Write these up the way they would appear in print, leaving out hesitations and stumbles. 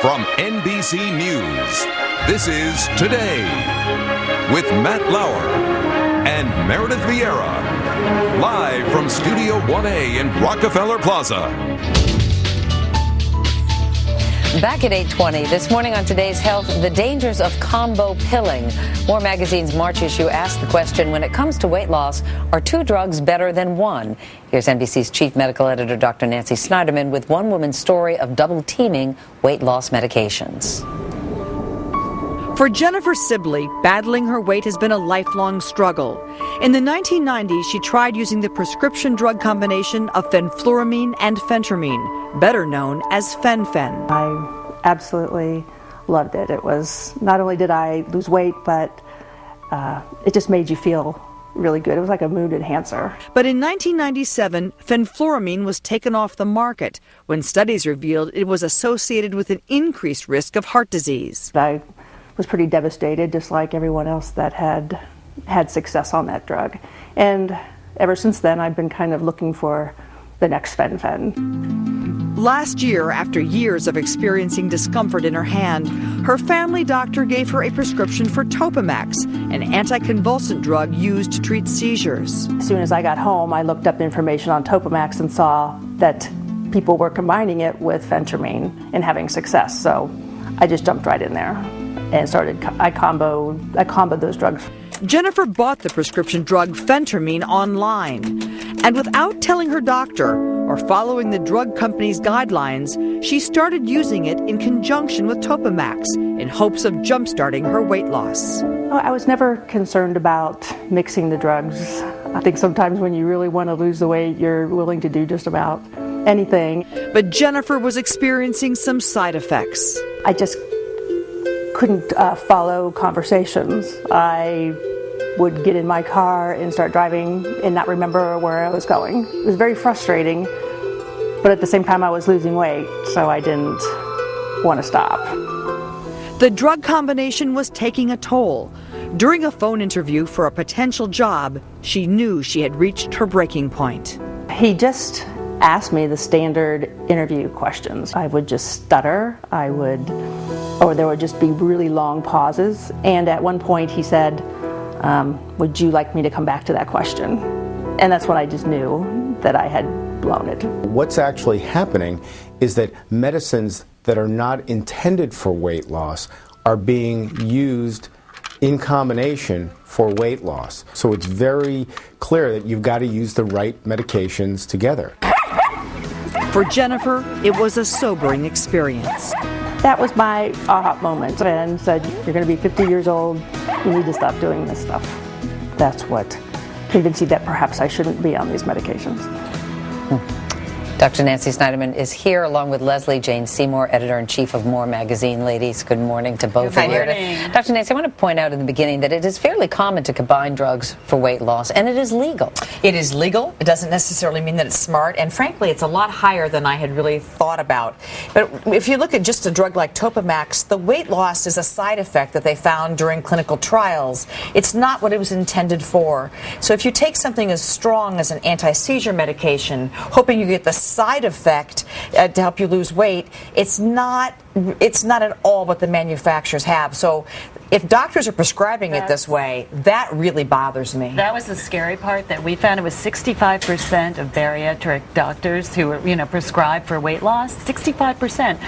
From NBC News, this is Today with Matt Lauer and Meredith Vieira. Live from Studio 1A in Rockefeller Plaza. Back at 8:20 this morning on Today's Health, the dangers of combo pilling. More Magazine's March issue asked the question, when it comes to weight loss, are two drugs better than one? Here's NBC's chief medical editor, Dr. Nancy Snyderman, with one woman's story of double-teaming weight loss medications. For Jennifer Sibley, battling her weight has been a lifelong struggle. In the 1990s, she tried using the prescription drug combination of fenfluramine and phentermine, better known as fen-phen. I absolutely loved it. It was, not only did I lose weight, but it just made you feel really good. It was like a mood enhancer. But in 1997, fenfluramine was taken off the market when studies revealed it was associated with an increased risk of heart disease. I was pretty devastated, just like everyone else that had had success on that drug. And ever since then, I've been kind of looking for the next fen-phen. Last year, after years of experiencing discomfort in her hand, her family doctor gave her a prescription for Topamax, an anticonvulsant drug used to treat seizures. As soon as I got home, I looked up information on Topamax and saw that people were combining it with phentermine and having success. So I just jumped right in there and I comboed those drugs. Jennifer bought the prescription drug phentermine online, and without telling her doctor or following the drug company's guidelines, she started using it in conjunction with Topamax in hopes of jump-starting her weight loss. I was never concerned about mixing the drugs. I think sometimes when you really want to lose the weight, you're willing to do just about anything. But Jennifer was experiencing some side effects. I just couldn't follow conversations. I would get in my car and start driving and not remember where I was going. It was very frustrating, but at the same time I was losing weight, so I didn't want to stop. The drug combination was taking a toll. During a phone interview for a potential job, she knew she had reached her breaking point. He just asked me the standard interview questions. I would just stutter, or there would just be really long pauses. And at one point he said, would you like me to come back to that question? And that's when I just knew that I had blown it. What's actually happening is that medicines that are not intended for weight loss are being used in combination for weight loss. So it's very clear that you've got to use the right medications together. For Jennifer, it was a sobering experience. That was my aha moment, and said, you're going to be 50 years old, you need to stop doing this stuff. That's what convinced me that perhaps I shouldn't be on these medications. Dr. Nancy Snyderman is here along with Lesley, Jane Seymour, editor-in-chief of More Magazine. Ladies, good morning to both of you. Good morning. Dr. Nancy, I want to point out in the beginning that it is fairly common to combine drugs for weight loss, and it is legal. It is legal. It doesn't necessarily mean that it's smart, and frankly, it's a lot higher than I had really thought about. But if you look at just a drug like Topamax, the weight loss is a side effect that they found during clinical trials. It's not what it was intended for. So if you take something as strong as an anti-seizure medication, hoping you get the side effect to help you lose weight, it's not at all what the manufacturers have. So if doctors are prescribing it this way, that really bothers me. That was the scary part, that we found it was 65% of bariatric doctors who were, prescribed for weight loss, 65%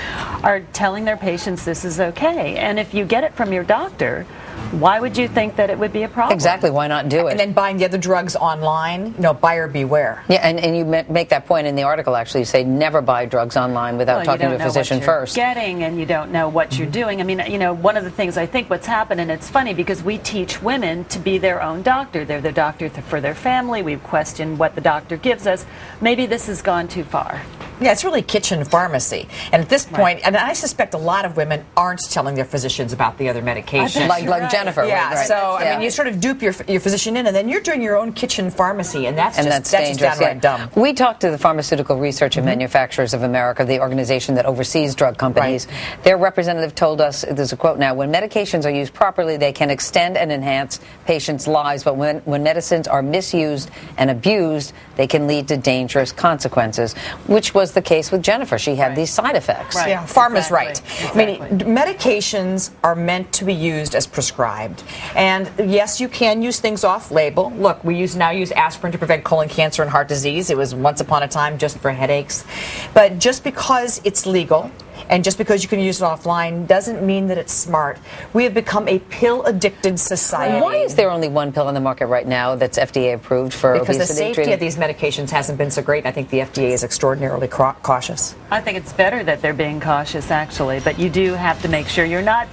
are telling their patients this is okay. And if you get it from your doctor, why would you think that it would be a problem? Exactly. Why not do it? And then buying the other drugs online, buyer beware. Yeah, and you make that point in the article, actually. You say never buy drugs online without talking to a physician first. Getting, and you don't know what you're doing. I mean, one of the things I think what's happened, and it's funny because we teach women to be their own doctor. They're the doctor for their family. We question what the doctor gives us. Maybe this has gone too far. Yeah, it's really kitchen pharmacy. And at this point, and I suspect a lot of women aren't telling their physicians about the other medications. Like Jennifer. Yeah, right. so, I mean, you sort of dupe your physician in, and then you're doing your own kitchen pharmacy, and that's just downright dumb. We talked to the Pharmaceutical Research and Manufacturers of America, the organization that oversees drug companies. Right. Their representative told us, there's a quote now, when medications are used properly, they can extend and enhance patients' lives, but when medicines are misused and abused, they can lead to dangerous consequences, which was was the case with Jennifer. She had these side effects. Right. Yeah, Pharma's right. Exactly. I mean, medications are meant to be used as prescribed. And yes, you can use things off-label. Look, we now use aspirin to prevent colon cancer and heart disease. It was once upon a time just for headaches. But just because it's legal and just because you can use it offline doesn't mean that it's smart. We have become a pill-addicted society. Why is there only one pill on the market right now that's FDA approved for Because obesity the safety treatment? of these medications hasn't been so great. I think the FDA is extraordinarily cautious. I think it's better that they're being cautious, actually, but you do have to make sure you're not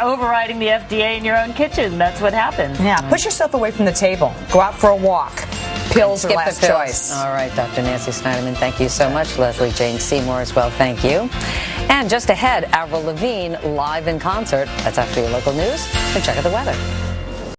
overriding the FDA in your own kitchen. That's what happens. Yeah, push yourself away from the table. Go out for a walk. Pills are Skip last the pills. choice. All right, Dr. Nancy Snyderman, thank you so much. Lesley Jane Seymour as well, thank you. And just ahead, Avril Lavigne live in concert. That's after your local news. And check out the weather.